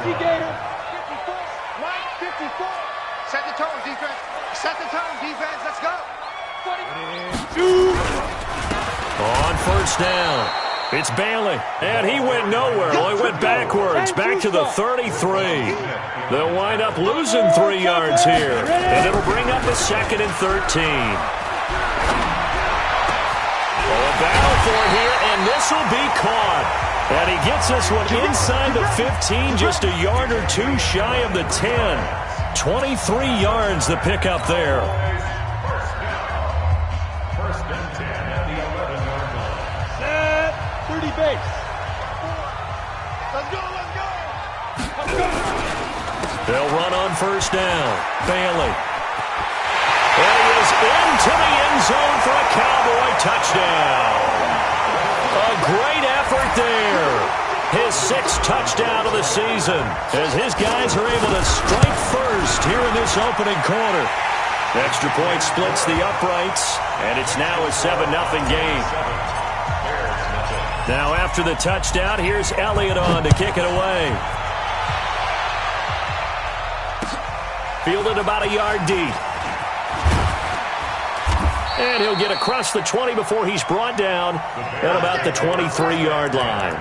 Easy, Gator. 54. Right, 54. Set the tone, defense. Set the tone, defense. Let's go. 42. On first down, it's Bailey, and he went nowhere. Well, he went backwards, back to the 33. They'll wind up losing 3 yards here, and it'll bring up a 2nd and 13. A battle for it here, and this will be caught. And he gets this one inside the 15, just a yard or 2 shy of the 10. 23 yards the pickup there. First and 10 at the 11-yard line. Set. 30 base. Let's go, let's go. Let's go. They'll run on first down. Bailey. And he is into the end zone for a Cowboy touchdown. A great effort there. His 6th touchdown of the season as his guys are able to strike first here in this opening quarter. Extra point splits the uprights, and it's now a 7-0 game. Now after the touchdown, here's Elliott on to kick it away. Fielded about a yard deep. And he'll get across the 20 before he's brought down at about the 23-yard line.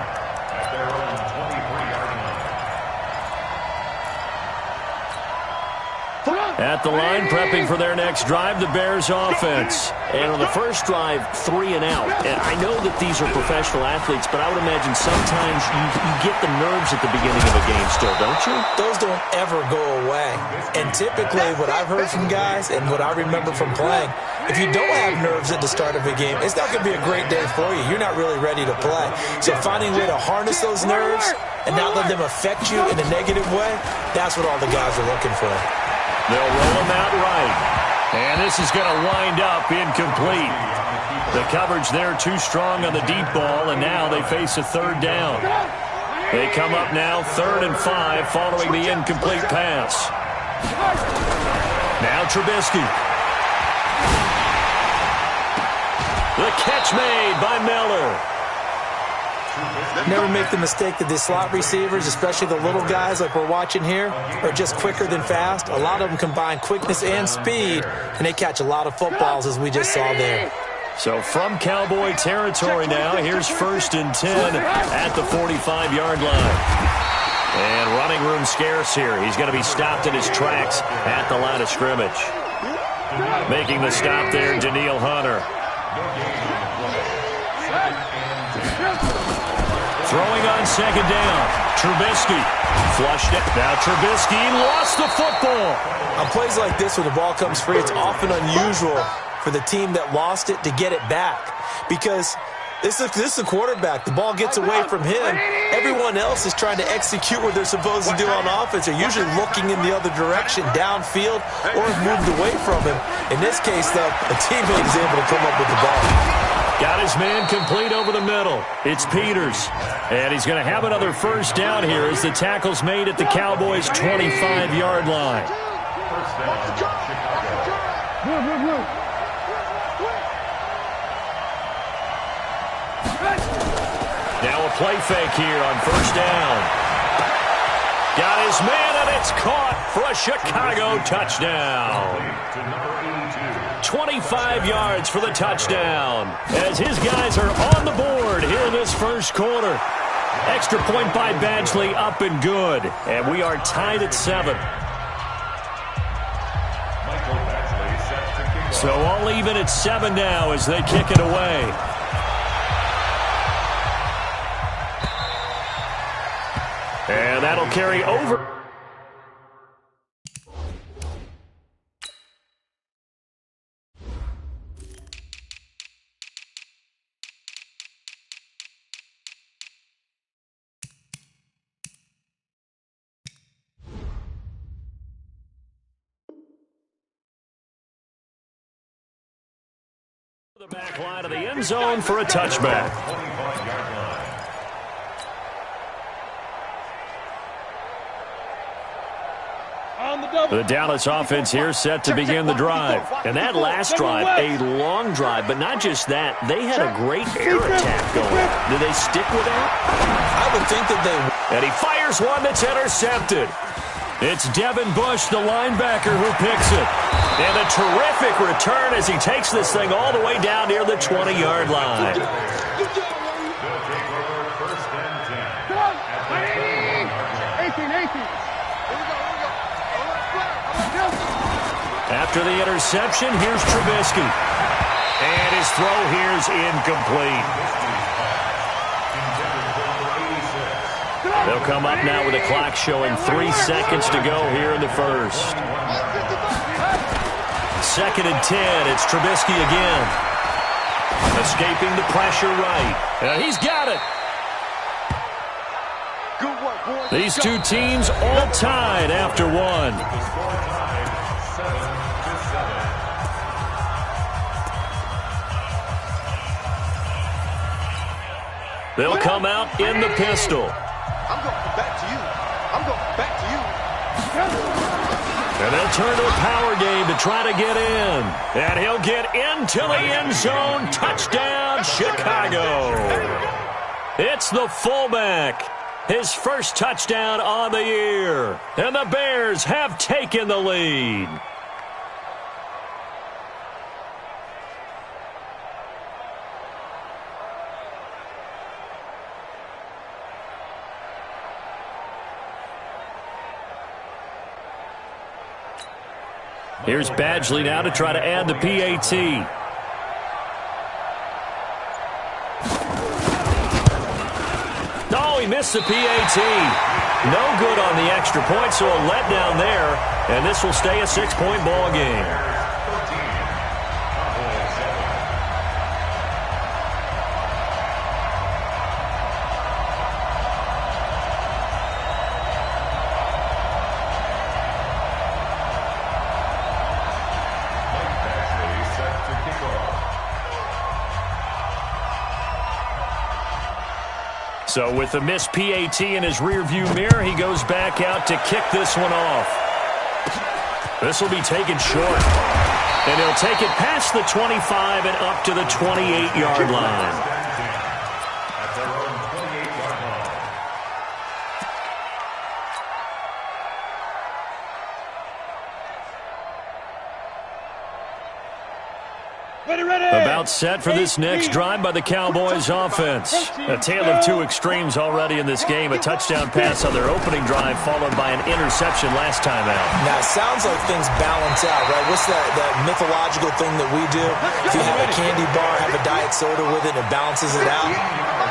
At the line, prepping for their next drive, the Bears offense. And on the first drive, 3 and out. And I know that these are professional athletes, but I would imagine sometimes you get the nerves at the beginning of a game still, don't you? Those don't ever go away. And typically what I've heard from guys and what I remember from playing, if you don't have nerves at the start of a game, it's not going to be a great day for you. You're not really ready to play. So finding a way to harness those nerves and not let them affect you in a negative way, that's what all the guys are looking for. They'll roll him out right. And this is going to wind up incomplete. The coverage there too strong on the deep ball, and now they face a 3rd down. They come up now 3rd and 5 following the incomplete pass. Now Trubisky. The catch made by Miller. Never make the mistake that the slot receivers, especially the little guys like we're watching here, are just quicker than fast. A lot of them combine quickness and speed, and they catch a lot of footballs, as we just saw there. So from Cowboy territory now, here's 1st and 10 at the 45-yard line. And running room scarce here. He's going to be stopped in his tracks at the line of scrimmage. Making the stop there, Daniil Hunter. Throwing on 2nd down. Trubisky flushed it. Now Trubisky lost the football. On plays like this where the ball comes free, it's often unusual for the team that lost it to get it back. Because this is a quarterback. The ball gets away from him. Everyone else is trying to execute what they're supposed to do on offense. They're usually looking in the other direction, downfield, or have moved away from him. In this case, though, a teammate is able to come up with the ball. Got his man complete over the middle. It's Peters. And he's going to have another 1st down here as the tackle's made at the Cowboys' 25-yard line. Now a play fake here on 1st down. Got his man, and it's caught for a Chicago touchdown. 25 yards for the touchdown as his guys are on the board here in this 1st quarter. Extra point by Badgley up and good. And we are tied at 7. So all even at 7 now as they kick it away. And that'll carry over. The back line of the end zone for a touchback. The Dallas offense here set to begin the drive. And that last drive, a long drive, but not just that. They had a great air attack going. Do they stick with that? I would think that they And he fires one that's intercepted. It's Devin Bush, the linebacker, who picks it. And a terrific return as he takes this thing all the way down near the 20-yard line. After the interception, here's Trubisky. And his throw here's incomplete. They'll come up now with the clock showing 3 seconds to go here in the first. 2nd and 10. It's Trubisky again. Escaping the pressure right. And he's got it. These two teams all tied after one. They'll come out in the pistol. I'm going back to you. I'm going back to you. And they'll turn to a power game to try to get in. And he'll get into the end zone. Touchdown, Chicago. It's the fullback. His first touchdown on the year. And the Bears have taken the lead. Here's Badgley now to try to add the PAT. Oh, he missed the PAT. No good on the extra point, so a letdown there. And this will stay a 6-point ball game. So with the missed PAT in his rearview mirror, he goes back out to kick this one off. This will be taken short. And he'll take it past the 25 and up to the 28-yard line. About set for this next drive by the Cowboys offense. A tale of two extremes already in this game. A touchdown pass on their opening drive followed by an interception last time out. Now, it sounds like things balance out, right? What's that mythological thing that we do? If you have a candy bar, have a diet soda with it, and it balances it out.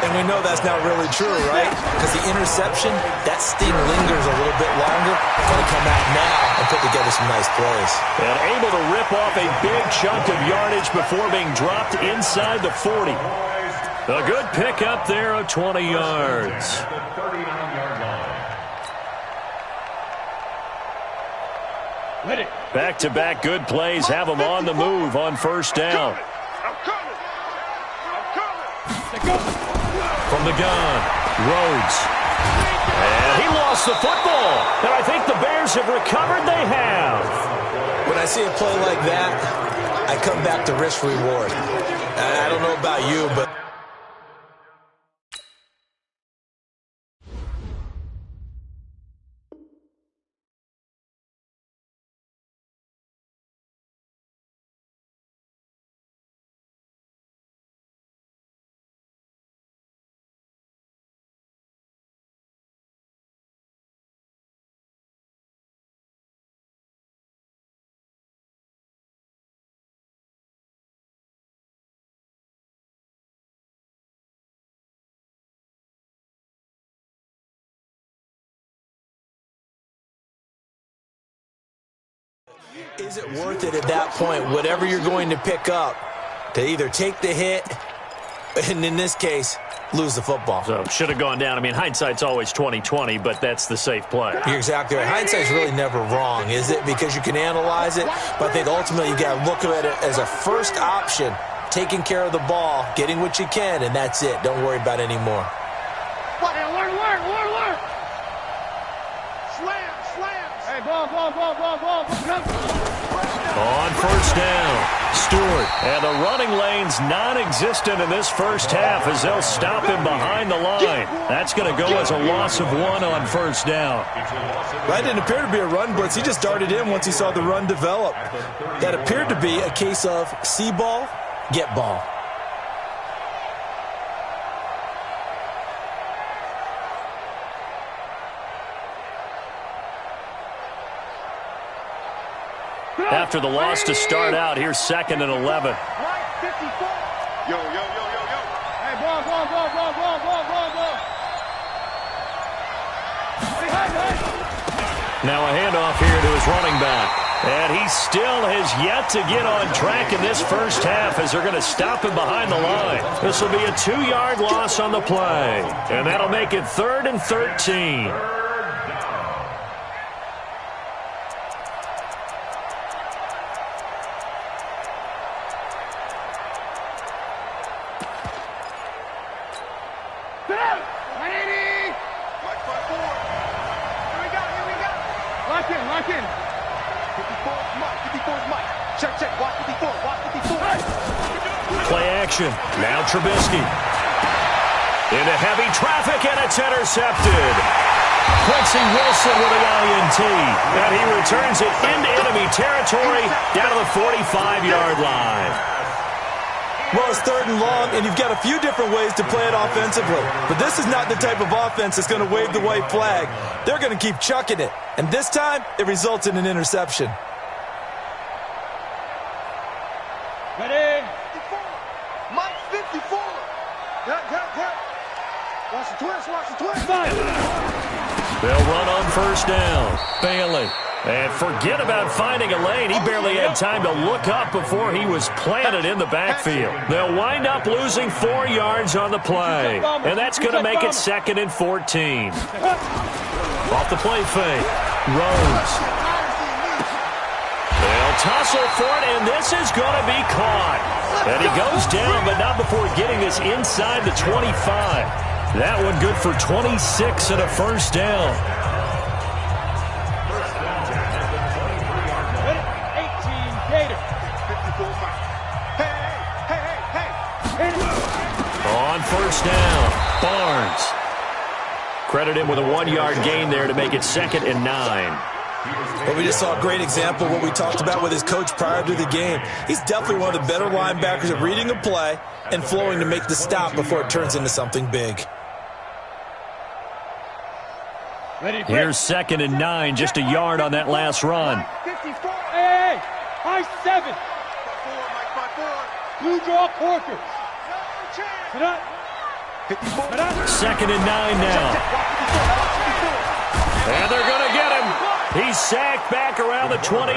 And we know that's not really true, right? Because the interception, that sting lingers a little bit longer. Going to come out now and put together some nice plays. And able to rip off a big chunk of yardage before being dropped inside the 40. A good pick up there of 20 yards. Back-to-back good plays have them on the move on first down. From the gun, Rhodes. And he lost the football. And I think the Bears have recovered. They have. When I see a play like that, I come back to risk reward. I don't know about you, but is it worth it at that point, whatever you're going to pick up, to either take the hit, and in this case, lose the football? So should have gone down. I mean, hindsight's always 20/20, but that's the safe play. You're exactly right. Hindsight's really never wrong, is it? Because you can analyze it, but I think ultimately you got to look at it as a first option, taking care of the ball, getting what you can, and that's it. Don't worry about it anymore. Alert. Slam. Hey, ball. On first down, Stewart. And the running lane's non-existent in this first half as they'll stop him behind the line. That's going to go as a loss of 1 on first down. That didn't appear to be a run blitz. He just darted in once he saw the run develop. That appeared to be a case of see ball, get ball. After the loss to start out, here's 2nd and 11. Right, 54. Yo. Hey, ball. Now a handoff here to his running back. And he still has yet to get on track in this first half as they're going to stop him behind the line. This will be a 2-yard loss on the play. And that'll make it 3rd and 13. Lock in. 54 is Mike. Check. Watch 54. Play action. Now Trubisky. Into heavy traffic, and it's intercepted. Quincy Wilson with the INT. And he returns it into enemy territory down to the 45-yard line. Well, it's 3rd and long, and you've got a few different ways to play it offensively. But this is not the type of offense that's going to wave the white flag. They're going to keep chucking it. And this time, it results in an interception. Ready? 54. Mike, 54. Got. Watch the twist. They'll run on first down. Bailey. And forget about finding a lane. He barely had time to look up before he was planted in the backfield. They'll wind up losing 4 yards on the play. And that's going to make it 2nd and 14. Off the play fake. Rhodes. They'll tussle for it, and this is going to be caught. And he goes down, but not before getting this inside the 25. That one good for 26 and a first down. On first down, Barnes. Credit him with a 1-yard gain there to make it 2nd and 9. Well, we just saw a great example of what we talked about with his coach prior to the game. He's definitely one of the better linebackers at reading a play and flowing to make the stop before it turns into something big. Here's 2nd and 9, just a yard on that last run. 54. Hey, high 7. Blue draw Corker. 2nd and 9 now. And they're going to get him. He's sacked back around the 28.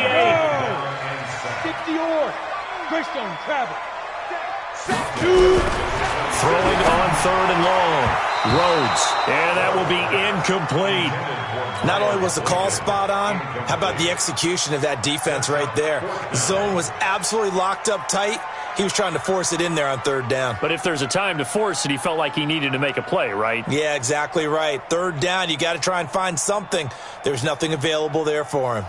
50-yard. Greystone travel. Throwing on 3rd and long. Rhodes. And that will be incomplete. Not only was the call spot on, how about the execution of that defense right there? The zone was absolutely locked up tight. He was trying to force it in there on 3rd down. But if there's a time to force it, he felt like he needed to make a play, right? Yeah, exactly right. 3rd down, you got to try and find something. There's nothing available there for him.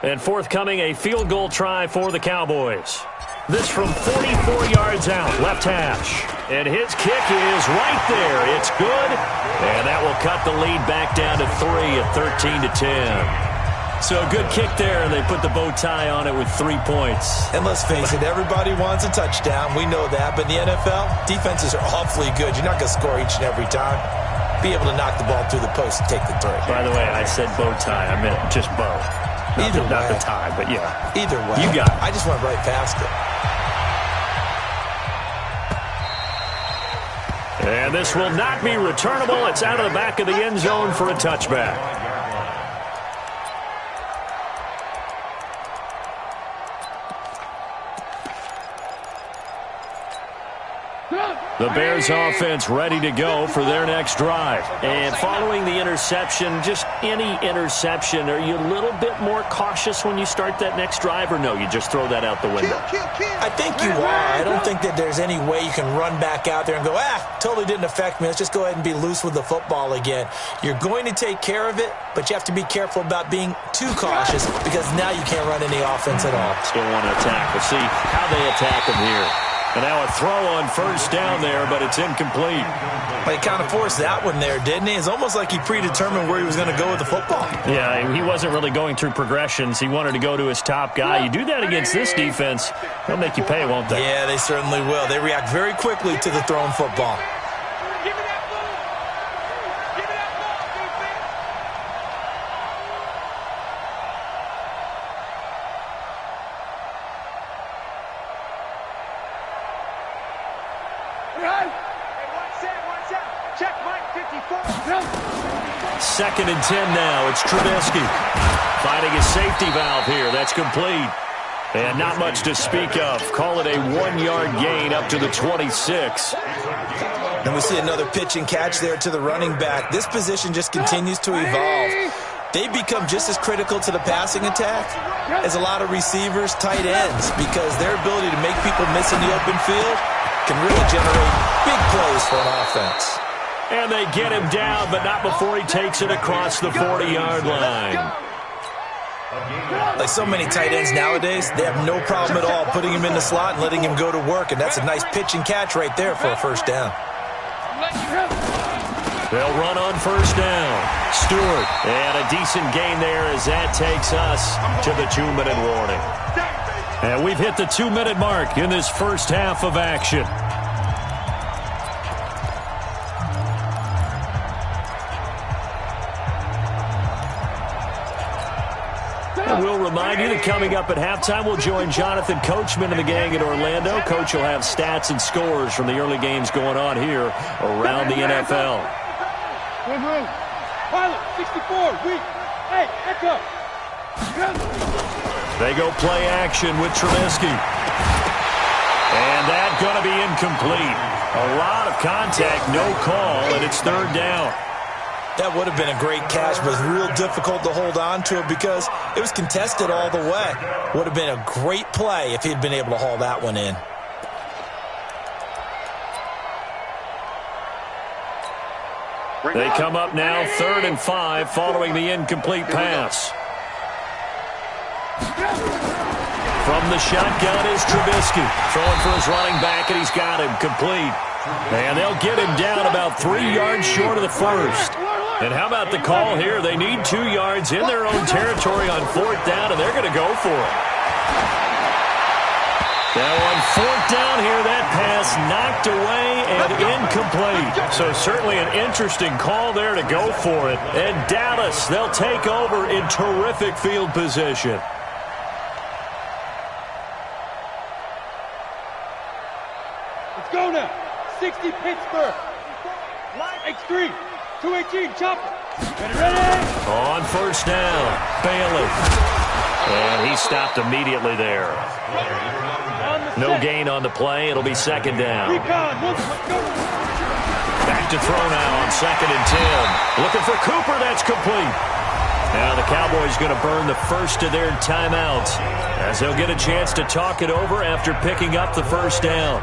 And forthcoming, a field goal try for the Cowboys. This from 44 yards out, left hash. And his kick is right there. It's good. And that will cut the lead back down to 3 at 13-10. So a good kick there, and they put the bow tie on it with 3 points. And let's face it, everybody wants a touchdown. We know that. But in the NFL, defenses are awfully good. You're not going to score each and every time. Be able to knock the ball through the post and take the 3. By the way, I said bow tie. I meant just bow. Not the tie, but yeah. Either way. You got it. I just went right past it. And this will not be returnable. It's out of the back of the end zone for a touchback. Good. The Bears offense ready to go for their next drive. And following the interception, just any interception, are you a little bit more cautious when you start that next drive, or no, you just throw that out the window? I think you are. I don't think that there's any way you can run back out there and go, totally didn't affect me. Let's just go ahead and be loose with the football again. You're going to take care of it, but you have to be careful about being too cautious because now you can't run any offense at all. Still want to attack. We'll see how they attack them here. And now a throw on first down there, but it's incomplete. He kind of forced that one there, didn't he? It's almost like he predetermined where he was going to go with the football. Yeah, he wasn't really going through progressions. He wanted to go to his top guy. You do that against this defense, they'll make you pay, won't they? Yeah, they certainly will. They react very quickly to the thrown football. Second and 10 now. It's Trubisky finding his safety valve here. That's complete. And not much to speak of. Call it a 1-yard gain up to the 26. And we see another pitch and catch there to the running back. This position just continues to evolve. They become just as critical to the passing attack as a lot of receivers, tight ends, because their ability to make people miss in the open field can really generate big plays for an offense. And they get him down, but not before he takes it across the 40-yard line. Like so many tight ends nowadays, they have no problem at all putting him in the slot and letting him go to work, and that's a nice pitch and catch right there for a first down. They'll run on first down. Stewart, and a decent gain there as that takes us to the 2-minute warning. And we've hit the 2-minute mark in this first half of action. We'll remind you that coming up at halftime, we'll join Jonathan Coachman and the gang in Orlando. Coach will have stats and scores from the early games going on here around the NFL. Pilot, 64, weak. Hey, back up. They go play action with Trubisky. And that's going to be incomplete. A lot of contact, no call, and it's third down. That would have been a great catch, but it's real difficult to hold on to it because it was contested all the way. Would have been a great play if he'd been able to haul that one in. They come up now 3rd and 5 following the incomplete pass. From the shotgun is Trubisky. Throwing for his running back, and he's got him complete. And they'll get him down about 3 yards short of the first. And how about the call here? They need 2 yards in their own territory on 4th down, and they're going to go for it. Now on 4th down here, that pass knocked away and incomplete. So certainly an interesting call there to go for it. And Dallas, they'll take over in terrific field position. Let's go now. 60 Pittsburgh. X3. 218, chopper. Ready? On first down, Bailey. And he stopped immediately there. No gain on the play. It'll be 2nd down. Back to throw now on 2nd and 10. Looking for Cooper. That's complete. Now the Cowboys going to burn the first of their timeouts as they'll get a chance to talk it over after picking up the first down.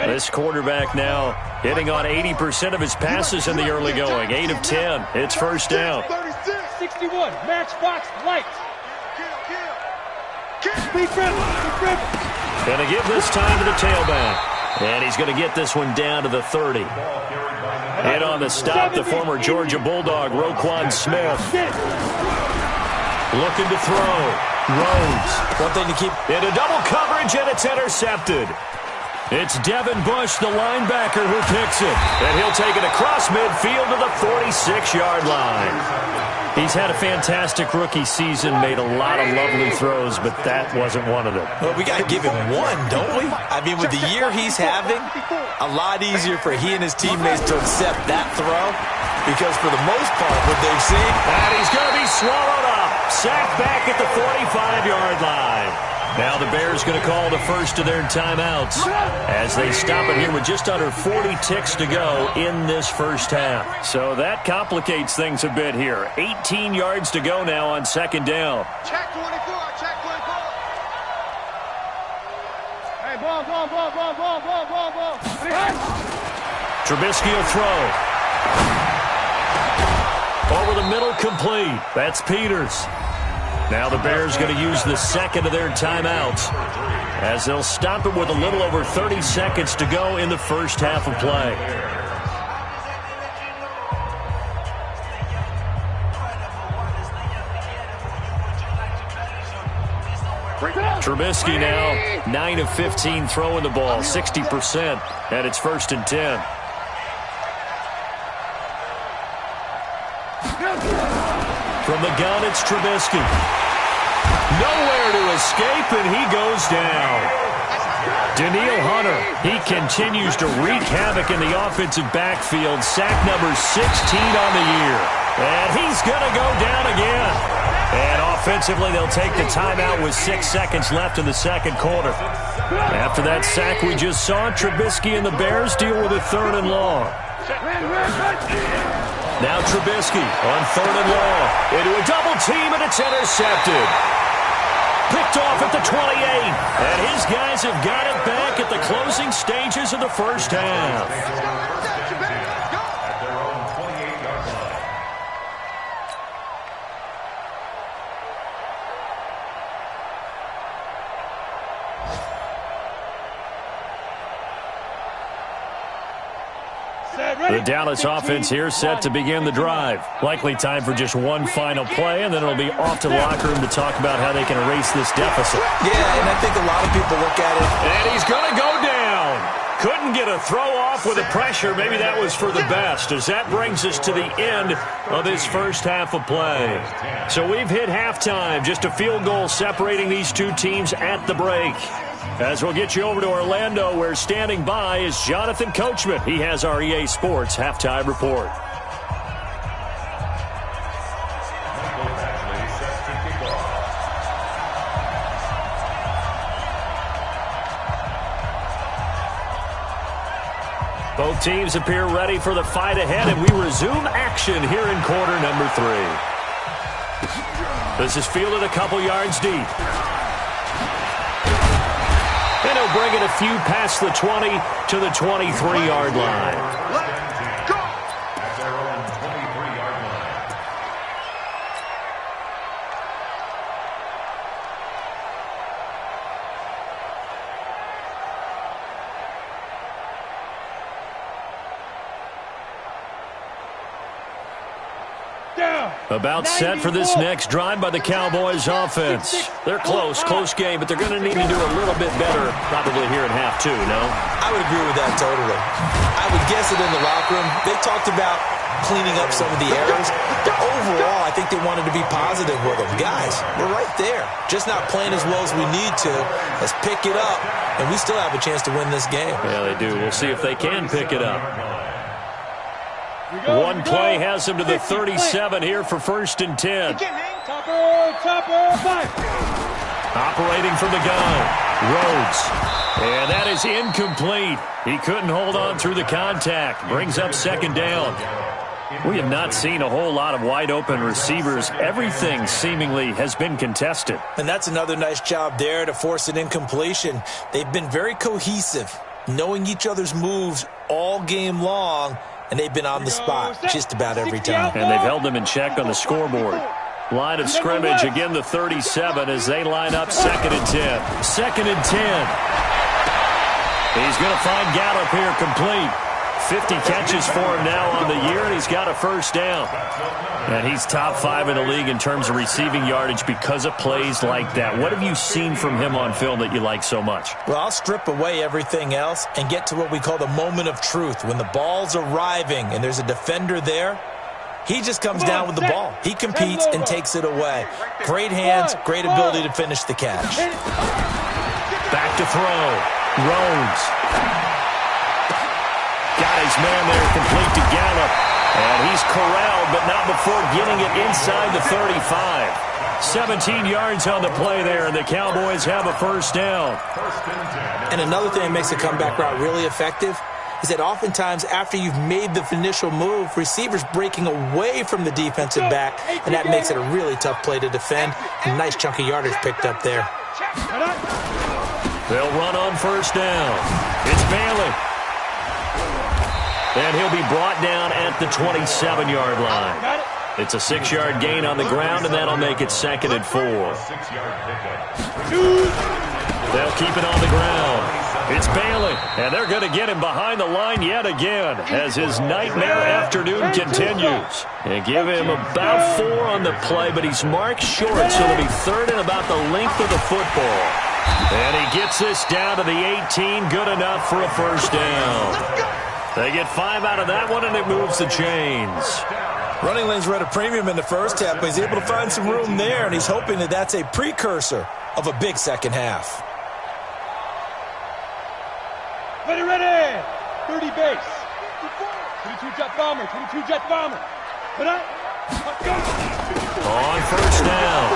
This quarterback now hitting on 80% of his passes in the early going. 8 of 10. It's first down. 61, matchbox lights. Going to give this time to the tailback. And he's going to get this one down to the 30. And on the stop, the former Georgia Bulldog, Roquan Smith. Looking to throw. Rhodes. One thing to keep into double coverage, and it's intercepted. It's Devin Bush, the linebacker, who picks it. And he'll take it across midfield to the 46-yard line. He's had a fantastic rookie season, made a lot of lovely throws, but that wasn't one of them. Well, we got to give him one, don't we? I mean, with the year he's having, a lot easier for he and his teammates to accept that throw because for the most part, what they've seen, and he's going to be swallowed up. Sack back at the 45-yard line. Now the Bears going to call the first of their timeouts as they stop it here with just under 40 ticks to go in this first half. So that complicates things a bit here. 18 yards to go now on second down. Check 24, check 24. Hey, ball. Trubisky will throw. Over the middle, complete. That's Peters. Now the Bears going to use the second of their timeouts as they'll stop it with a little over 30 seconds to go in the first half of play. Trubisky now 9 of 15 throwing the ball, 60%, and it's 1st and 10. From the gun, it's Trubisky. Nowhere to escape, and he goes down. Daniil Hunter, he continues to wreak havoc in the offensive backfield. Sack number 16 on the year. And he's going to go down again. And offensively, they'll take the timeout with 6 seconds left in the second quarter. After that sack we just saw, Trubisky and the Bears deal with a 3rd and long. Now Trubisky on 3rd and long. Into a double team, and it's intercepted. Picked off at the 28. And his guys have got it back at the closing stages of the first half. The Dallas offense here set to begin the drive. Likely time for just one final play, and then it'll be off to the locker room to talk about how they can erase this deficit. Yeah, and I think a lot of people look at it. And he's going to go down. Couldn't get a throw off with the pressure. Maybe that was for the best, as that brings us to the end of this first half of play. So we've hit halftime. Just a field goal separating these two teams at the break. As we'll get you over to Orlando, where standing by is Jonathan Coachman. He has our EA Sports halftime report. Both teams appear ready for the fight ahead, and we resume action here in quarter number 3. This is fielded a couple yards deep. And he'll bring it a few past the 20 to the 23-yard line. Let's go! At their own 23-yard line. About set for this next drive by the Cowboys offense. They're close game, but they're going to need to do a little bit better probably here in half 2, no? I would agree with that totally. I would guess it in the locker room. They talked about cleaning up some of the errors. But overall, I think they wanted to be positive with them. Guys, we're right there. Just not playing as well as we need to. Let's pick it up, and we still have a chance to win this game. Yeah, they do. We'll see if they can pick it up. One play has them to the 37 here for 1st and 10. Topper, back. Operating from the gun, Rhodes. And that is incomplete. He couldn't hold on through the contact. Brings up 2nd down. We have not seen a whole lot of wide-open receivers. Everything seemingly has been contested. And that's another nice job there to force an incompletion. They've been very cohesive, knowing each other's moves all game long, and they've been on the spot just about every time. And they've held them in check on the scoreboard. Line of scrimmage, again the 37 as they line up 2nd and 10. 2nd and 10. He's going to find Gallup here complete. 50 catches for him now on the year, and he's got a 1st down. And he's top 5 in the league in terms of receiving yardage because of plays like that. What have you seen from him on film that you like so much? Well, I'll strip away everything else and get to what we call the moment of truth. When the ball's arriving and there's a defender there, he just comes down with the ball. He competes and takes it away. Great hands, great ability to finish the catch. Back to throw. Rhodes. Got his man there complete to Gallup. And he's corralled, but not before getting it inside the 35. 17 yards on the play there, and the Cowboys have a first down. And another thing that makes a comeback route really effective is that oftentimes after you've made the initial move, receivers breaking away from the defensive back, and that makes it a really tough play to defend. A nice chunk of yardage picked up there. They'll run on first down. It's Bailey. And he'll be brought down at the 27-yard line. It's a 6-yard gain on the ground, and that'll make it 2nd and 4. They'll keep it on the ground. It's Bailey, and they're going to get him behind the line yet again as his nightmare afternoon continues. And give him about 4 on the play, but he's marked short, so it'll be 3rd and about the length of the football. And he gets this down to the 18, good enough for a first down. They get 5 out of that one, and it moves the chains. Running lanes were at a premium in the first half, but he's able to find some room there, and he's hoping that that's a precursor of a big second half. Ready. 30 base. 22 jet bomber. 22 jet bomber. On first down,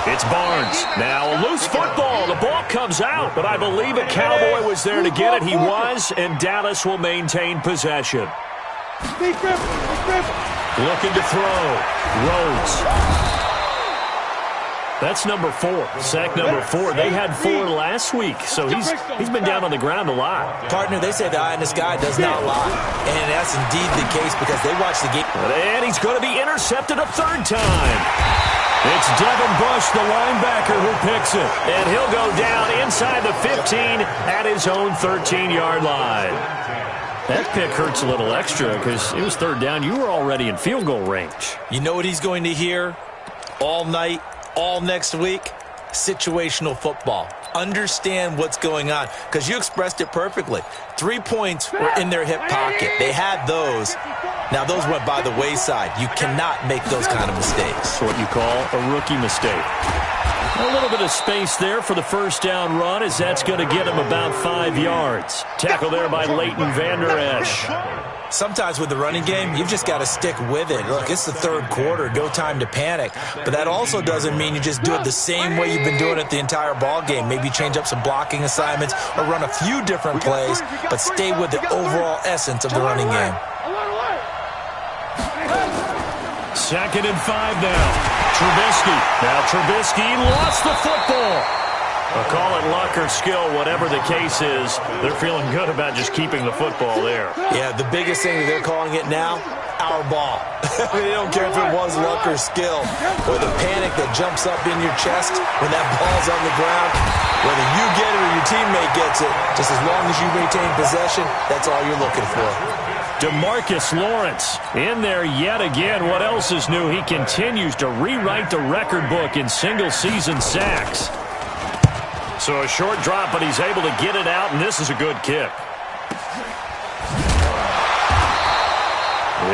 it's Barnes. Now a loose football. The ball comes out, but I believe a Cowboy was there to get it. He was, and Dallas will maintain possession. Looking to throw. Rhodes. That's number 4. Sack number 4. They had 4 last week, so he's been down on the ground a lot. Partner, they say the eye in the sky does not lie. And that's indeed the case because they watch the game. And he's going to be intercepted a 3rd time. It's Devin Bush, the linebacker, who picks it. And he'll go down inside the 15 at his own 13-yard line. That pick hurts a little extra because it was 3rd down. You were already in field goal range. You know what he's going to hear all night, all next week? Situational football. Understand what's going on because you expressed it perfectly. 3 points were in their hip pocket. They had those. Now, those went by the wayside. You cannot make those kind of mistakes. That's what you call a rookie mistake. A little bit of space there for the first down run as that's going to get him about 5 yards. Tackle there by Leighton Vander Esch. Sometimes with the running game, you've just got to stick with it. Look, it's the 3rd quarter, no time to panic. But that also doesn't mean you just do it the same way you've been doing it the entire ball game. Maybe change up some blocking assignments or run a few different plays, but stay with the overall essence of the running game. 2nd and 5 now. Trubisky. Now Trubisky lost the football. I'll call it luck or skill, whatever the case is. They're feeling good about just keeping the football there. Yeah, the biggest thing that they're calling it now, our ball. They don't care if it was luck or skill or the panic that jumps up in your chest when that ball's on the ground. Whether you get it or your teammate gets it, just as long as you maintain possession, that's all you're looking for. DeMarcus Lawrence in there yet again. What else is new? He continues to rewrite the record book in single-season sacks. So a short drop, but he's able to get it out, and this is a good kick.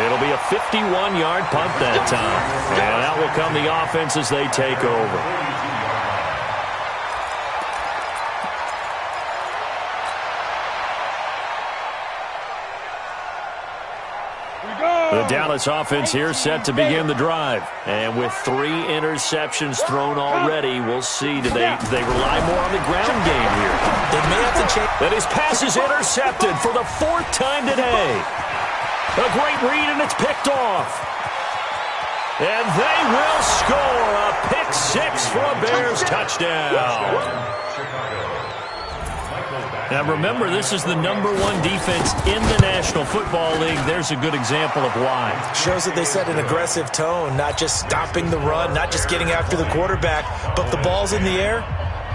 It'll be a 51-yard punt that time. And out will come the offense as they take over. The Dallas offense here set to begin the drive. And with 3 interceptions thrown already, we'll see. Do they rely more on the ground game here? They may have to change. And his pass is intercepted for the 4th time today. A great read, and it's picked off. And they will score a pick 6 for a Bears touchdown. Now, remember, this is the #1 defense in the National Football League. There's a good example of why. Shows that they set an aggressive tone, not just stopping the run, not just getting after the quarterback, but the ball's in the air.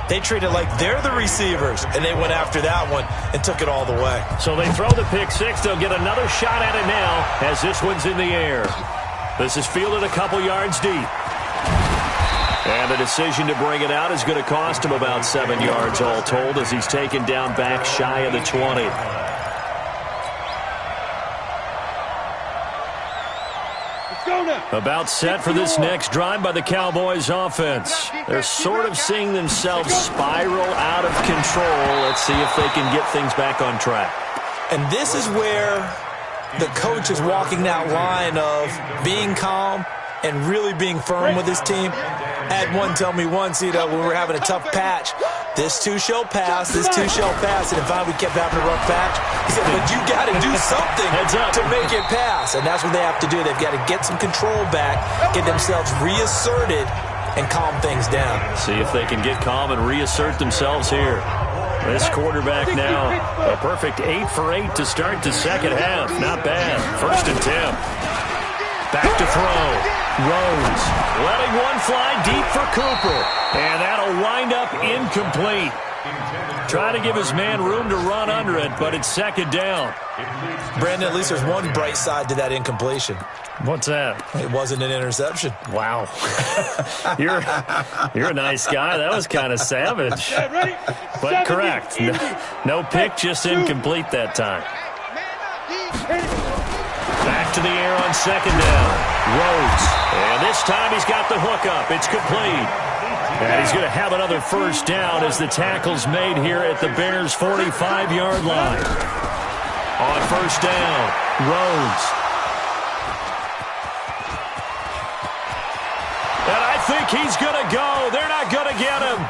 They treat it like they're the receivers, and they went after that one and took it all the way. So they throw the pick 6. They'll get another shot at it now as this one's in the air. This is fielded a couple yards deep. And the decision to bring it out is going to cost him about 7 yards all told as he's taken down back shy of the 20. About set for this next drive by the Cowboys offense. They're sort of seeing themselves spiral out of control. Let's see if they can get things back on track. And this is where the coach is walking that line of being calm and really being firm with his team. I had one tell me once, when we were having a tough patch, this too shall pass, this too shall pass. And if we kept having a rough patch, he said, but you got to do something to make it pass. And that's what they have to do. They've got to get some control back, get themselves reasserted, and calm things down. See if they can get calm and reassert themselves here. This quarterback now, a perfect 8 for 8 to start the second half. Not bad. 1st and 10. Back to throw. Rhodes letting one fly deep for Cooper. And that'll wind up incomplete. Trying to give his man room to run under it, but it's 2nd down. Brandon, at least there's one bright side to that incompletion. What's that? It wasn't an interception. Wow. You're a nice guy. That was kind of savage. But correct. No pick, just incomplete that time. Back to the air on 2nd down. Rhodes. And this time he's got the hook up. It's complete. And he's going to have another 1st down as the tackle's made here at the Bears' 45-yard line. On 1st down, Rhodes. And I think he's going to go. They're not going to get him.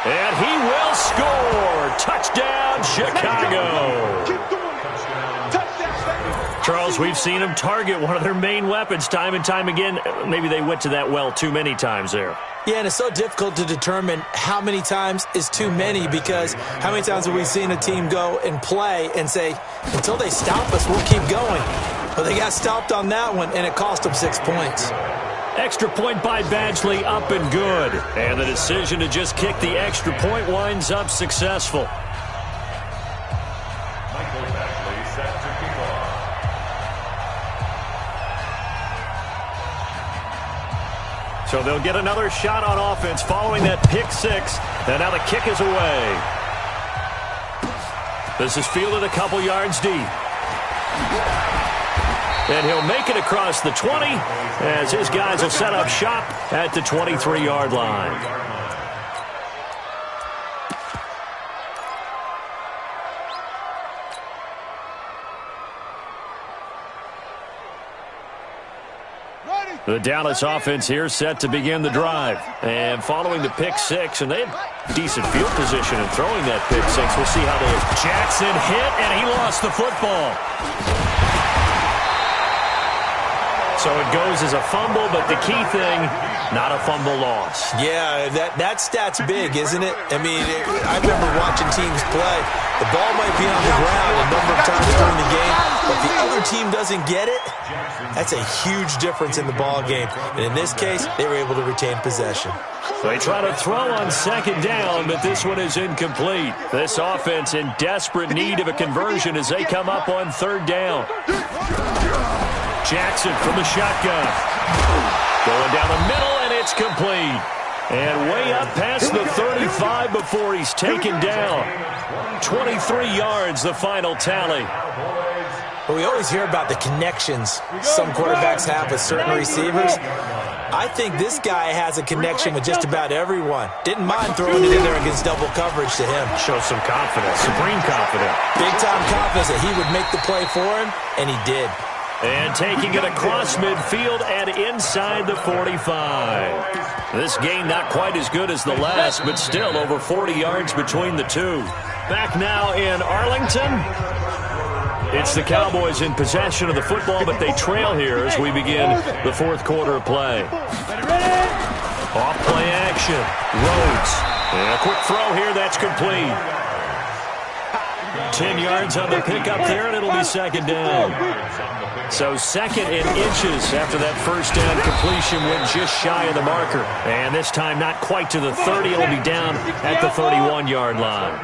And he will score. Touchdown, Chicago. Charles, we've seen them target one of their main weapons time and time again. Maybe they went to that well too many times there. Yeah, and it's so difficult to determine how many times is too many, because how many times have we seen a team go and play and say, until they stop us, we'll keep going. But they got stopped on that one, and it cost them 6 points. Extra point by Badgley, up and good. And the decision to just kick the extra point winds up successful. So they'll get another shot on offense following that pick 6. And now the kick is away. This is fielded a couple yards deep. And he'll make it across the 20 as his guys will set up shop at the 23-yard line. The Dallas offense here set to begin the drive. And following the pick 6, and they had decent field position in throwing that pick 6. We'll see how they... Jackson hit, and he lost the football. So it goes as a fumble, but the key thing, not a fumble loss. Yeah, that stat's big, isn't it? I mean, I remember watching teams play. The ball might be on the ground a number of times during the game, but the other team doesn't get it. That's a huge difference in the ball game. And in this case, they were able to retain possession. They try to throw on 2nd down, but this one is incomplete. This offense in desperate need of a conversion as they come up on 3rd down. Jackson from the shotgun. Going down the middle, and it's complete. And way up past the 35 before he's taken down. 23 yards, the final tally. But we always hear about the connections some quarterbacks have with certain receivers. I think this guy has a connection with just about everyone. Didn't mind throwing it in there against double coverage to him. Shows some confidence, supreme confidence. Big-time confidence that he would make the play for him, and he did. And taking it across midfield and inside the 45. This game not quite as good as the last, but still over 40 yards between the two. Back now in Arlington. It's the Cowboys in possession of the football, but they trail here as we begin the 4th quarter of play. Off play action. Rhodes. And a quick throw here. That's complete. 10 yards on the pickup there, and it'll be 2nd down. So 2nd and inches after that 1st down completion went just shy of the marker. And this time not quite to the 30. It'll be down at the 31-yard line.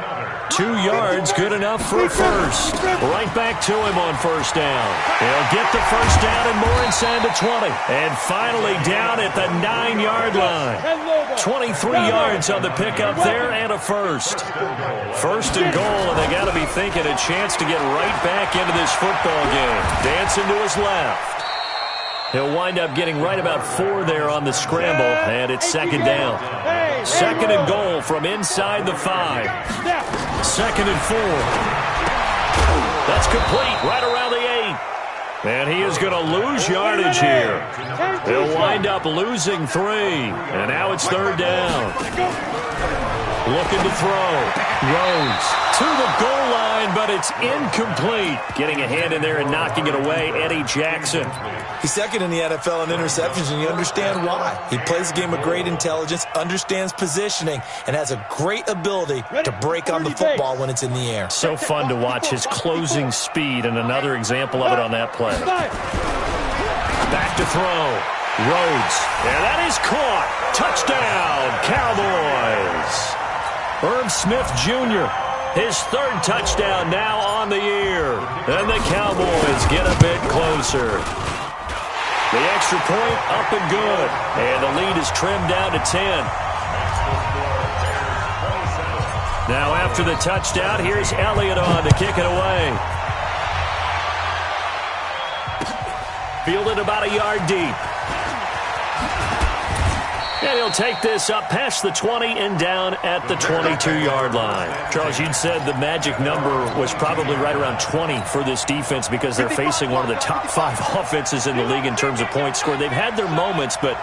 2 yards, good enough for a first. Right back to him on 1st down. He'll get the 1st down and more inside the 20. And finally down at the 9-yard line. 23 yards on the pickup there and a first. 1st and goal, and they got to be thinking a chance to get right back into this football game. Dancing to his left. He'll wind up getting right about 4 there on the scramble, and it's 2nd down. 2nd and goal from inside the 5. 2nd and 4. That's complete right around the 8. And he is going to lose yardage here. He'll wind up losing 3. And now it's 3rd down. Looking to throw. Rhodes to the goal line, but it's incomplete. Getting a hand in there and knocking it away, Eddie Jackson. He's second in the NFL in interceptions, and you understand why. He plays a game with great intelligence, understands positioning, and has a great ability to break on the football when it's in the air. So fun to watch his closing speed, and another example of it on that play. Back to throw. Rhodes. And that is caught. Touchdown, Cowboys. Herb Smith Jr., his 3rd touchdown now on the year. And the Cowboys get a bit closer. The extra point up and good. And the lead is trimmed down to 10. Now after the touchdown, here's Elliott on to kick it away. Fielded about a yard deep. And he'll take this up past the 20 and down at the 22-yard line. Charles, you'd said the magic number was probably right around 20 for this defense because they're facing one of the top 5 offenses in the league in terms of points scored. They've had their moments, but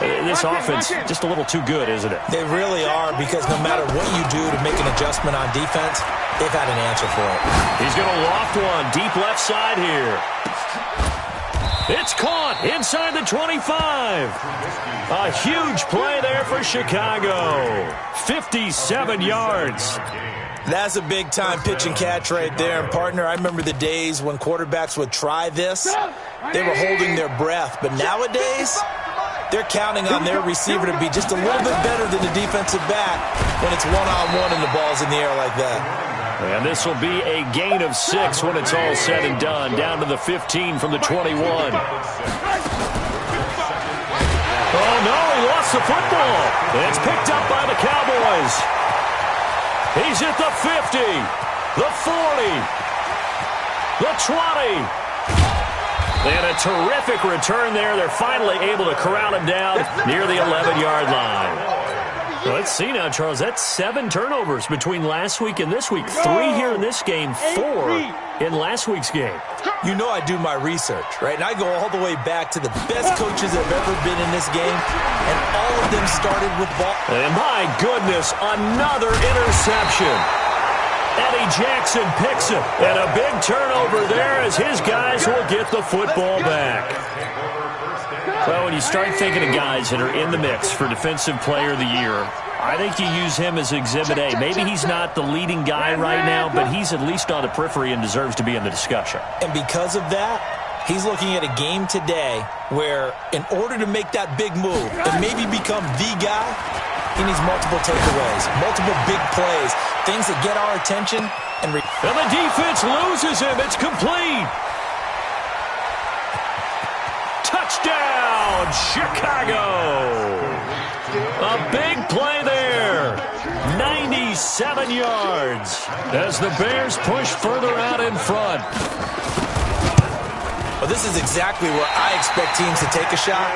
this offense just a little too good, isn't it? They really are, because no matter what you do to make an adjustment on defense, they've had an answer for it. He's going to loft one deep left side here. It's caught inside the 25. A huge play there for Chicago. 57 yards. That's a big-time pitch and catch right there. And, partner, I remember the days when quarterbacks would try this. They were holding their breath. But nowadays, they're counting on their receiver to be just a little bit better than the defensive back when it's one-on-one and the ball's in the air like that. And this will be a gain of 6 when it's all said and done. Down to the 15 from the 21. Oh, no, he lost the football. It's picked up by the Cowboys. He's at the 50, the 40, the 20. And a terrific return there. They're finally able to corral him down near the 11-yard line. Well, let's see now, Charles. That's 7 turnovers between last week and this week. 3 here in this game, 4 in last week's game. You know I do my research, right? And I go all the way back to the best coaches that have ever been in this game, and all of them started with ball. And my goodness, another interception. Eddie Jackson picks it. And a big turnover there as his guys will get the football back. Well, when you start thinking of guys that are in the mix for Defensive Player of the Year, I think you use him as Exhibit A. Maybe he's not the leading guy right now, but he's at least on the periphery and deserves to be in the discussion. And because of that, he's looking at a game today where in order to make that big move and maybe become the guy, he needs multiple takeaways, multiple big plays, things that get our attention. And the defense loses him. It's complete. Touchdown, Chicago. A big play there. 97 yards as the Bears push further out in front. Well, this is exactly where I expect teams to take a shot.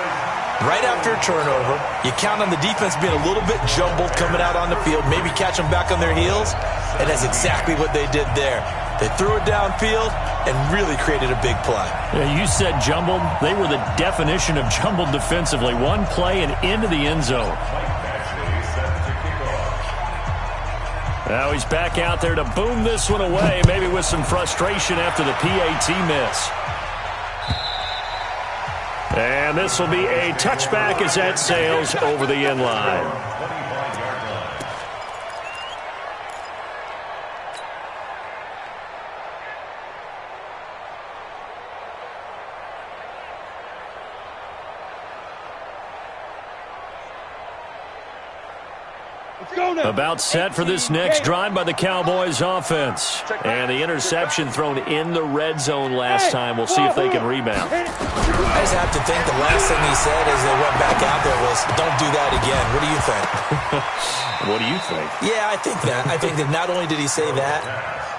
Right after a turnover, you count on the defense being a little bit jumbled coming out on the field, maybe catch them back on their heels, and that's exactly what they did there. They threw it downfield and really created a big play. Yeah, you said jumbled. They were the definition of jumbled defensively. One play and into the end zone. Now he's back out there to boom this one away, maybe with some frustration after the PAT miss. And this will be a touchback as that sails over the end line. About set for this next drive by the Cowboys offense. And the interception thrown in the red zone last time. We'll see if they can rebound. I just have to think the last thing he said as they went back out there was, don't do that again. What do you think? What do you think? Yeah, I think that. I think that not only did he say that,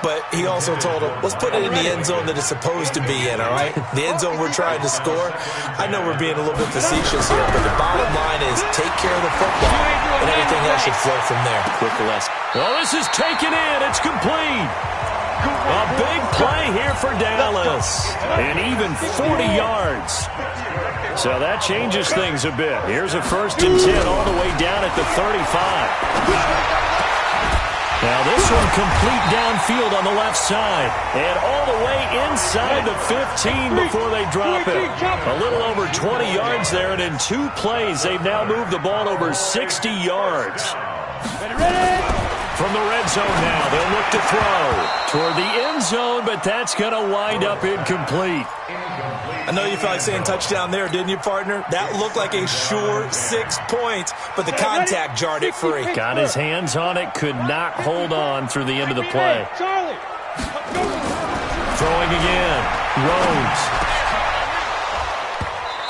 but he also told him, let's put it in the end zone that it's supposed to be in, all right? The end zone we're trying to score. I know we're being a little bit facetious here, but the bottom line is take care of the football, and everything else should flow from there. Quick lesson. Well, this is taken in. It's complete. A big play here for Dallas. And even 40 yards. So that changes things a bit. Here's a 1st and 10 all the way down at the 35. Now this one complete downfield on the left side. And all the way inside the 15 before they drop it. A little over 20 yards there, and in 2 plays, they've now moved the ball over 60 yards. From the red zone now, they'll look to throw toward the end zone, but that's going to wind up incomplete. I know you felt like saying touchdown there, didn't you, partner? That looked like a sure 6 points, but the contact jarred it free. Got his hands on it, could not hold on through the end of the play. Throwing again. Rhodes.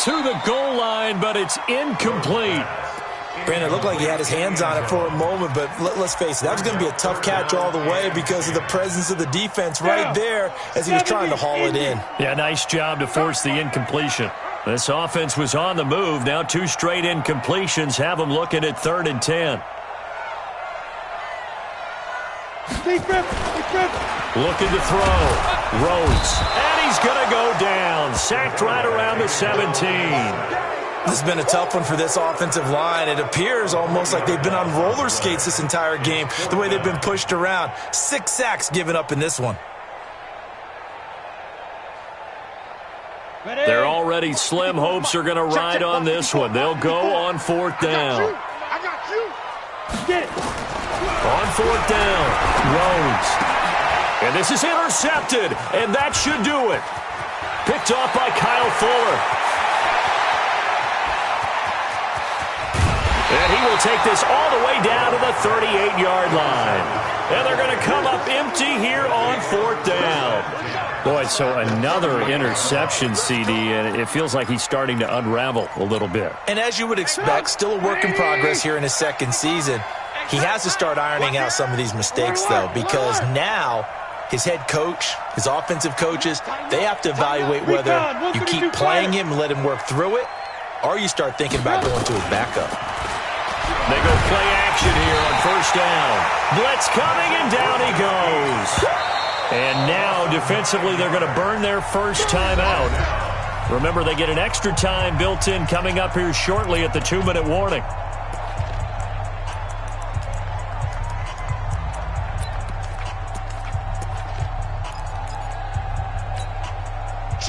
To the goal line, but it's incomplete. Brandon, it looked like he had his hands on it for a moment, but let's face it, that was going to be a tough catch all the way because of the presence of the defense right there as he was trying to haul it in. Yeah, nice job to force the incompletion. This offense was on the move. Now 2 straight incompletions have them looking at 3rd and 10. Looking to throw. Rhodes. And he's going to go down. Sacked right around the 17. This has been a tough one for this offensive line. It appears almost like they've been on roller skates this entire game, the way they've been pushed around. 6 sacks given up in this one. Their already slim hopes are going to ride on this one. They'll go on 4th down. I got you. Get it. On 4th down, Rhodes. And this is intercepted, and that should do it. Picked off by Kyle Fuller. And he will take this all the way down to the 38-yard line. And they're going to come up empty here on 4th down. Boy, so another interception, CD, and it feels like he's starting to unravel a little bit. And as you would expect, still a work in progress here in his 2nd season. He has to start ironing out some of these mistakes, though, because now his head coach, his offensive coaches, they have to evaluate whether you keep playing him and let him work through it, or you start thinking about going to his backup. They go play action here on 1st down. Blitz coming, and down he goes. And now, defensively, they're going to burn their first time out. Remember, they get an extra time built in coming up here shortly at the 2-minute warning.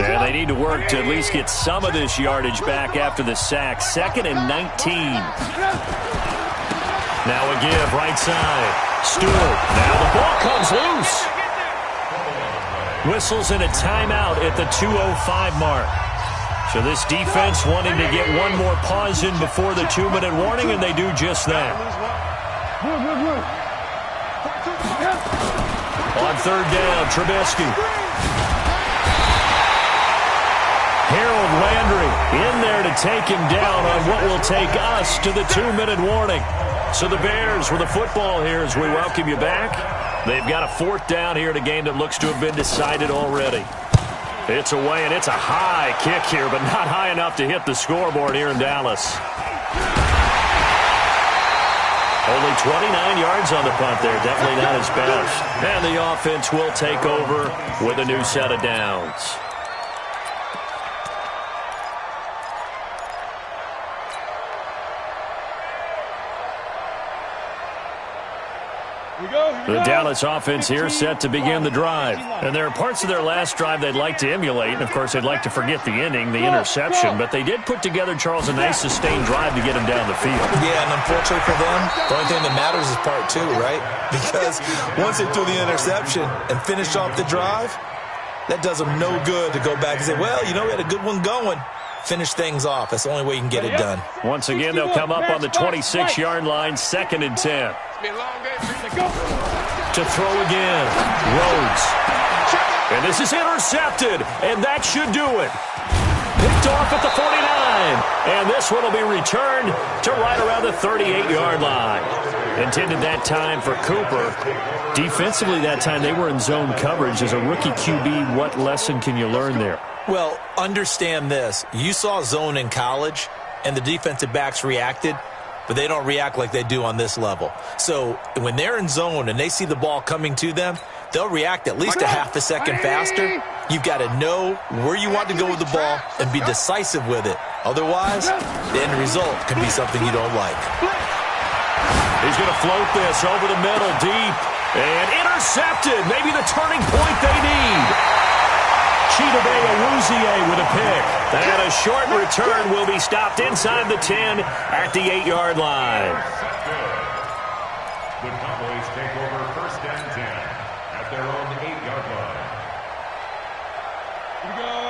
And they need to work to at least get some of this yardage back after the sack. 2nd and 19. Now a give, right side. Stewart. Now the ball comes loose. Whistles in a timeout at the 2:05 mark. So this defense wanting to get one more pause in before the 2-minute warning, and they do just that. On 3rd down, Trubisky. Harold Landry in there to take him down on what will take us to the 2-minute warning. So the Bears with the football here as we welcome you back. They've got a 4th down here in a game that looks to have been decided already. It's away, and it's a high kick here, but not high enough to hit the scoreboard here in Dallas. Only 29 yards on the punt there. Definitely not his best. And the offense will take over with a new set of downs. The Dallas offense here set to begin the drive. And there are parts of their last drive they'd like to emulate. And, of course, they'd like to forget the inning, the interception. But they did put together, Charles, a nice sustained drive to get him down the field. Yeah, and unfortunately for them, the only thing that matters is part 2, right? Because once they threw the interception and finished off the drive, that does them no good to go back and say, well, you know, we had a good one going. Finish things off. That's the only way you can get it done. Once again, they'll come up on the 26-yard line, 2nd and 10. To throw again. Rhodes. And this is intercepted, and that should do it. Picked off at the 49. And this one will be returned to right around the 38-yard line. Intended that time for Cooper. Defensively that time, they were in zone coverage. As a rookie QB, what lesson can you learn there? Well, understand this. You saw zone in college, and the defensive backs reacted, but they don't react like they do on this level. So when they're in zone and they see the ball coming to them, they'll react at least a half a second faster. You've got to know where you want to go with the ball and be decisive with it. Otherwise, the end result can be something you don't like. He's going to float this over the middle deep. And intercepted. Maybe the turning point they need. Chidobe with a pick. And a short return will be stopped inside the 10 at the 8-yard line. The Cowboys take over 1st and 10 at their own 8-yard line.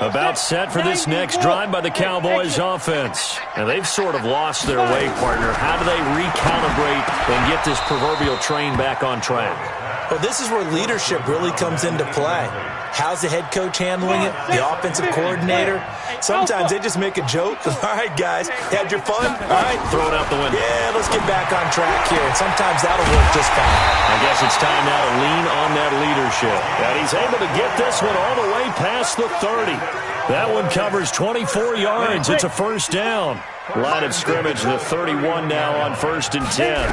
About set for this next drive by the Cowboys offense. And they've sort of lost their way, partner. How do they recalibrate and get this proverbial train back on track? Well, this is where leadership really comes into play. How's the head coach handling it? The offensive coordinator? Sometimes they just make a joke. All right, guys, had your fun? All right. Throw it out the window. Yeah, let's get back on track here. And sometimes that'll work just fine. I guess it's time now to lean on that leadership. And he's able to get this one all the way past the 30. That one covers 24 yards. It's a 1st down. Line of scrimmage, the 31 now on 1st and 10.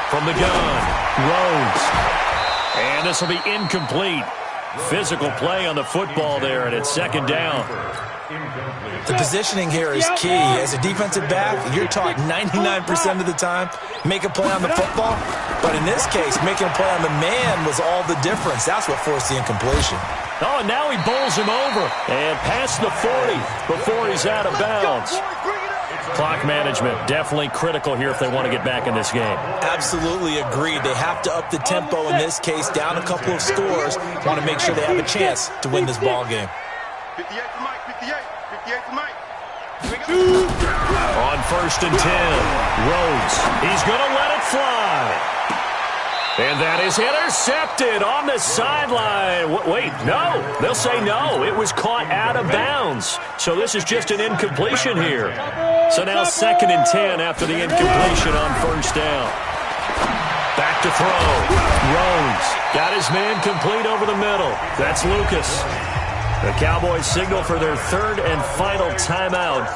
From the gun, Rhodes. And this will be incomplete. Physical play on the football there, and it's 2nd down. The positioning here is key. As a defensive back, you're taught 99% of the time, make a play on the football. But in this case, making a play on the man was all the difference. That's what forced the incompletion. Oh, and now he bowls him over. And past the 40 before he's out of bounds. Clock management definitely critical here if they want to get back in this game. Absolutely agreed. They have to up the tempo in this case, down a couple of scores. Want to make sure they have a chance to win this ball game. 58 for Mike, 58 for Mike. On 1st and 10, Rhodes. He's going to let it fly. And that is intercepted on the sideline. Wait, no. They'll say no. It was caught out of bounds. So this is just an incompletion here. So now 2nd and 10 after the incompletion on 1st down. Back to throw. Rhodes got his man complete over the middle. That's Lucas. The Cowboys signal for their 3rd and final timeout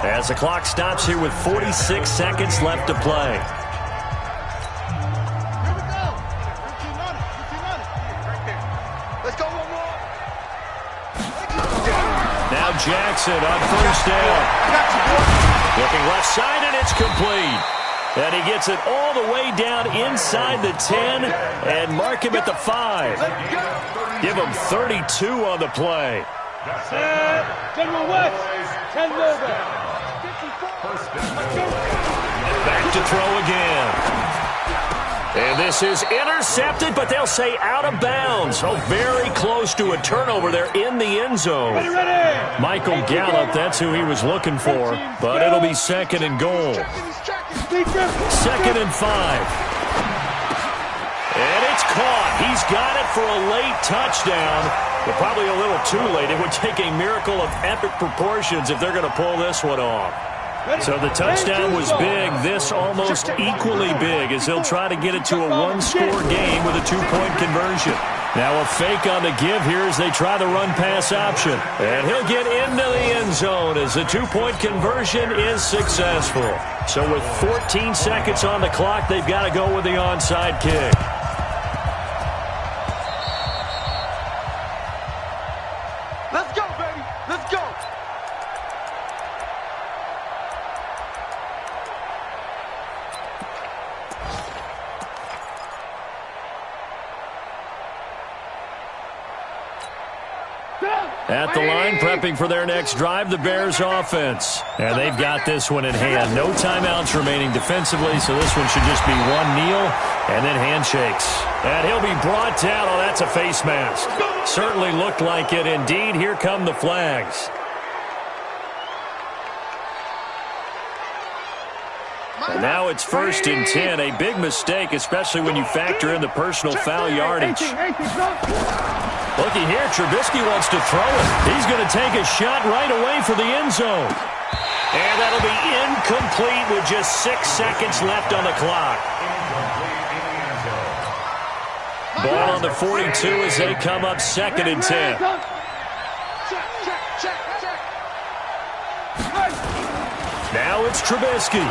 as the clock stops here with 46 seconds left to play. Now Jackson on 1st down. Looking left side, and it's complete. And he gets it all the way down inside the 10 and mark him at the 5. Give him 32 on the play. General West, 10 over. Back to throw again. And this is intercepted, but they'll say out of bounds. Oh, very close to a turnover there in the end zone. Michael Gallup, that's who he was looking for, but it'll be 2nd and goal. 2nd and 5. And it's caught. He's got it for a late touchdown, but probably a little too late. It would take a miracle of epic proportions if they're going to pull this one off. So the touchdown was big. This almost equally big as he'll try to get it to a one-score game with a 2-point conversion. Now a fake on the give here as they try the run-pass option. And he'll get into the end zone as the 2-point conversion is successful. So with 14 seconds on the clock, they've got to go with the onside kick. Let's go, baby. Let's go. At the line, prepping for their next drive, the Bears offense. And they've got this one in hand. No timeouts remaining defensively, so this one should just be one kneel and then handshakes. And he'll be brought down. Oh, that's a face mask. Certainly looked like it. Indeed, here come the flags. And now it's 1st and 10. A big mistake, especially when you factor in the personal foul yardage. Looky here, Trubisky wants to throw it. He's going to take a shot right away for the end zone. And that'll be incomplete with just 6 seconds left on the clock. Ball on the 42 as they come up 2nd and 10. Now it's Trubisky.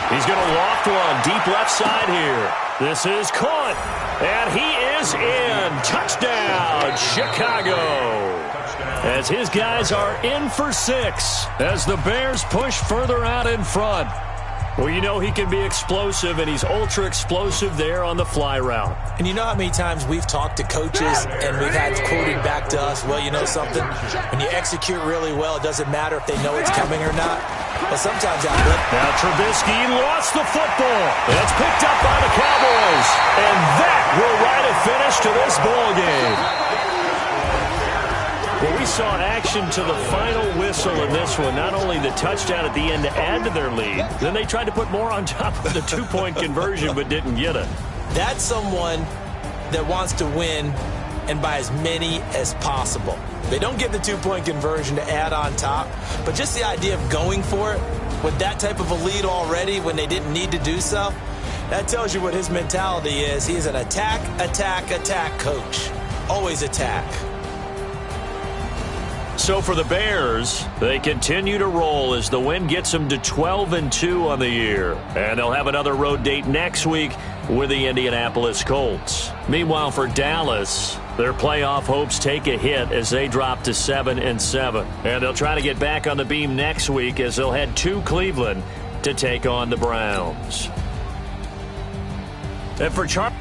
He's going to loft one deep left side here. This is caught. And he is is in. Touchdown, Chicago. As his guys are in for 6 as the Bears push further out in front. Well, you know he can be explosive, and he's ultra-explosive there on the fly route. And you know how many times we've talked to coaches and we've had quoted back to us, well, you know something? When you execute really well, it doesn't matter if they know it's coming or not. But sometimes that blip. Now Trubisky lost the football. It's picked up by the Cowboys. And that will write a finish to this ball game. Well, we saw action to the final whistle in this one. Not only the touchdown at the end to add to their lead, then they tried to put more on top of the 2-point conversion but didn't get it. That's someone that wants to win and by as many as possible. They don't get the 2-point conversion to add on top, but just the idea of going for it with that type of a lead already when they didn't need to do so, that tells you what his mentality is. He's an attack, attack, attack coach. Always attack. So for the Bears, they continue to roll as the win gets them to 12-2 on the year. And they'll have another road date next week with the Indianapolis Colts. Meanwhile, for Dallas, their playoff hopes take a hit as they drop to 7-7. And they'll try to get back on the beam next week as they'll head to Cleveland to take on the Browns. And for Charlie.